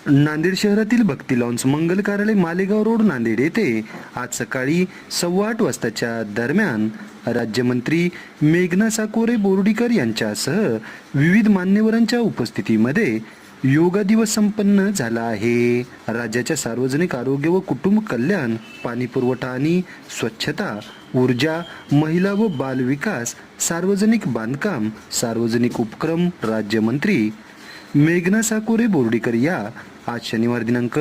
नांदेड शहरातील भक्ती लॉन्स मंगल कार्यालय मालेगाव रोड नांदेड येथे आज सकाळी 8:15 वाजताच्या दरम्यान राज्यमंत्री मेघना साकोरे बोर्डीकर यांच्यासह विविध मान्यवरांच्या उपस्थितीमध्ये योगा दिवस संपन्न झाला आहे। राज्याच्या सार्वजनिक आरोग्य व कुटुंब कल्याण, पाणी पुरवठा आणि स्वच्छता, ऊर्जा, महिला व बाल विकास, सार्वजनिक बांधकाम, सार्वजनिक उपक्रम राज्यमंत्री मेघना साकोरे बोर्डीकर या आज शनिवार दिनांक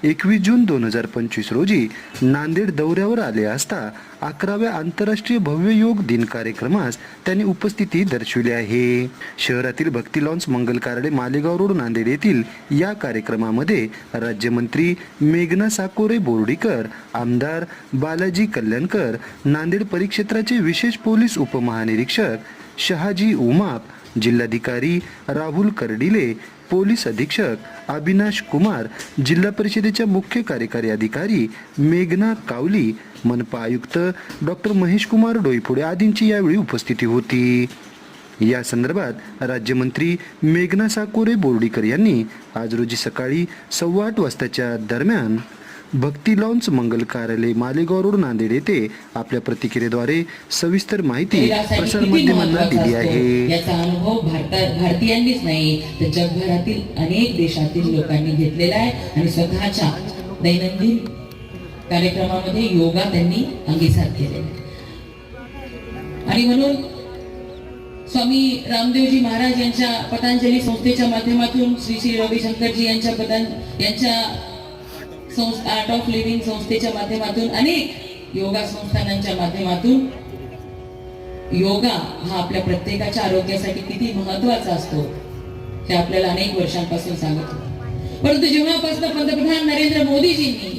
21 जून 2025 रोजी नांदेड दौऱ्यावर आले असता 11व्या आंतरराष्ट्रीय भव्य योग दिन कार्यक्रमास त्यांनी उपस्थिती दर्शविली आहे। शहरातील भक्ती लॉन्स मंगल कार्यालय मालेगाव रोड नांदेड येथील या कार्यक्रमामध्ये राज्यमंत्री मेघना साकोरे बोर्डीकर, आमदार बालाजी कल्याणकर, नांदेड परिक्षेत्राचे विशेष पोलीस उपमहानिरीक्षक शहाजी उमाप, जिल्हाधिकारी राहुल कर्डिले, पोलीस अधीक्षक अविनाश कुमार, जिल्हा परिषदेच्या मुख्य कार्यकारी अधिकारी मेघना कावली, मनपा आयुक्त डॉक्टर महेश कुमार डोईफोडे आदींची यावेळी उपस्थिती होती। या संदर्भात राज्यमंत्री मेघना साकोरे बोर्डीकर यांनी आज रोजी सकाळी 8:15 वाजताच्या दरम्यान भक्ती लॉन्स मंगल कार्यालय मालेगाव रोड नांदेड येथे आपल्या प्रतिक्रियेद्वारे सविस्तर माहिती प्रसारमाध्यमांना दिली आहे। याचा अनुभव भारतीयांनीच नाही तर जगभरातील अनेक देशातील लोकांनी घेतलेला आहे आणि स्वतःच्या दैनंदिन कार्यक्रमामध्ये योगा त्यांनी अंगीकार केलेला आहे। आणि म्हणून स्वामी रामदेवजी महाराज यांच्या पतंजली संस्थेच्या माध्यमातून श्री श्री रविशंकरजी यांच्या आर्ट ऑफ लिव्हिंग संस्थेच्या माध्यमातून अनेक योगा संस्थानांच्या माध्यमातून योगा हा आपल्या प्रत्येकाच्या आरोग्यासाठी किती महत्त्वाचा असतो हे आपल्याला अनेक वर्षांपासून सांगत होतो। परंतु जेव्हापासून पंतप्रधान नरेंद्र मोदीजींनी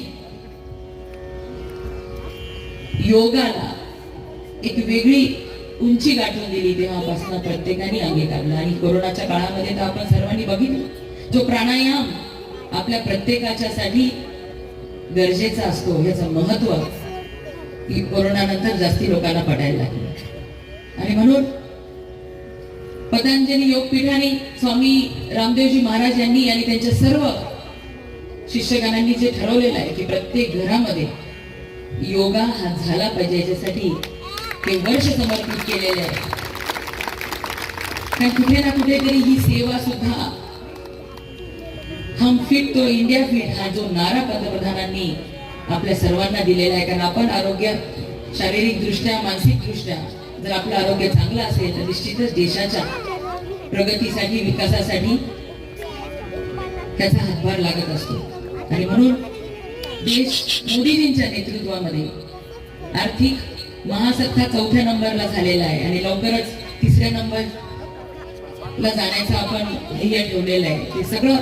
योगाला एक वेगळी उंची गाठून दिली तेव्हापासून प्रत्येकाने अंगीकारला। आणि कोरोनाच्या काळामध्ये तर आपण सर्वांनी बघितलं जो प्राणायाम आपल्या प्रत्येकाच्यासाठी गरजेचा असतो ह्याचं महत्त्व कोरोना नंतर जास्ती लोकांना पटायला लागलं। आणि म्हणून पतंजली योगपीठाने स्वामी रामदेवजी महाराज यांनी आणि त्यांच्या सर्व शिष्यगणांनी जे ठरवलेलं आहे की प्रत्येक घरामध्ये योगा हा झाला पाहिजे याच्यासाठी ते वर्ष समर्पित केलेले आहे। कुठे ना कुठेतरी ही सेवा सुद्धा हम फिट तो इंडिया फिट हा जो नारा पंतप्रधानांनी आपल्या सर्वांना दिलेला आहे। कारण आपण आरोग्य शारीरिक दृष्ट्या, मानसिक दृष्ट्या जर आपलं आरोग्य चांगलं असेल तर निश्चितच देशाच्या प्रगतीसाठी, विकासासाठी त्याचा हातभार लागत असतो। आणि म्हणून देश मोदीजींच्या नेतृत्वामध्ये आर्थिक महासत्ता 4थ्या नंबरला झालेला आहे आणि लवकरच 3ऱ्या नंबरला जाण्याचा आपण ध्येय ठेवलेलं आहे। ते सगळं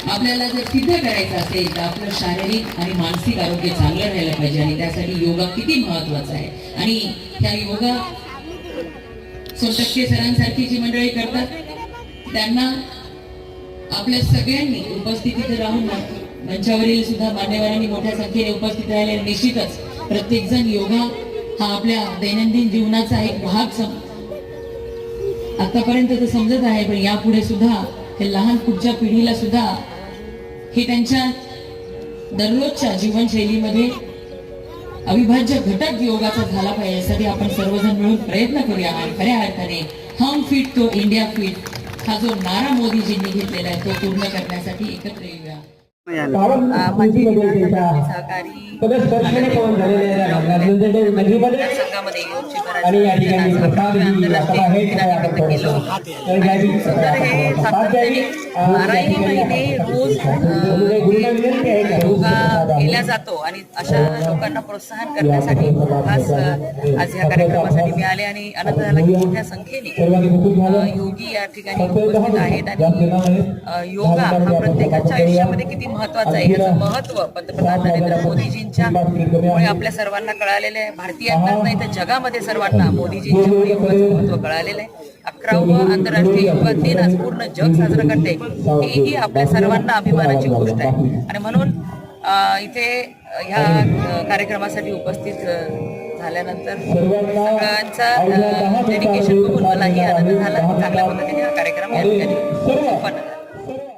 आपल्याला जर सिद्ध करायचं असेल तर आपलं शारीरिक आणि मानसिक आरोग्य चांगलं राहायला पाहिजे आणि त्यासाठी योगा किती महत्वाचा आहे। आणि त्या योगा सोनटक्के सरांसारखी जी मंडळी करतात त्यांना आपल्या सगळ्यांनी उपस्थितीत राहून मंचावरील सुद्धा मान्यवरांनी मोठ्या संख्येने उपस्थित राहिले। निश्चितच प्रत्येक जण योगा हा आपल्या दैनंदिन जीवनाचा एक भाग आतापर्यंत तर समजत आहे, पण यापुढे सुद्धा हे लहान पुढच्या पिढीला सुद्धा हे त्यांच्या दररोजच्या जीवनशैलीमध्ये अविभाज्य घटक योगाचा झाला पाहिजे यासाठी आपण सर्वजण मिळून प्रयत्न करूया। आणि खऱ्या अर्थाने हम फिट तो इंडिया फिट हा जो नारा मोदीजींनी घेतलेला आहे तो पूर्ण करण्यासाठी एकत्र येऊया। माझी सहकारी संघामध्ये योग शिबिराचं हे सातत्याने 12ही महिने रोज योगा केला जातो आणि अशा लोकांना प्रोत्साहन करण्यासाठी खास आज ह्या कार्यक्रमासाठी मी आले आणि आनंद झाला की मोठ्या संख्येने योगी या ठिकाणी उपस्थित आहेत। आणि योगा हा प्रत्येकाच्या आयुष्यामध्ये किती महत्वाचा आहे याचं महत्व पंतप्रधान नरेंद्र मोदीजींच्या मुळे आपल्या सर्वांना कळालेलं आहे। भारतीयांनाच नाही तर जगामध्ये सर्वांना मोदीजींच्या योगाचं महत्व कळालेलं आहे। 11वं आंतरराष्ट्रीय योगा दिन आज पूर्ण जग साजरं करते ही आपल्या सर्वांना अभिमानाची गोष्ट आहे। आणि म्हणून इथे ह्या कार्यक्रमासाठी उपस्थित झाल्यानंतर सगळ्यांचा डेडिकेशन बघून मलाही आनंद झाला। चांगल्या पद्धतीने हा कार्यक्रम या ठिकाणी संपन्न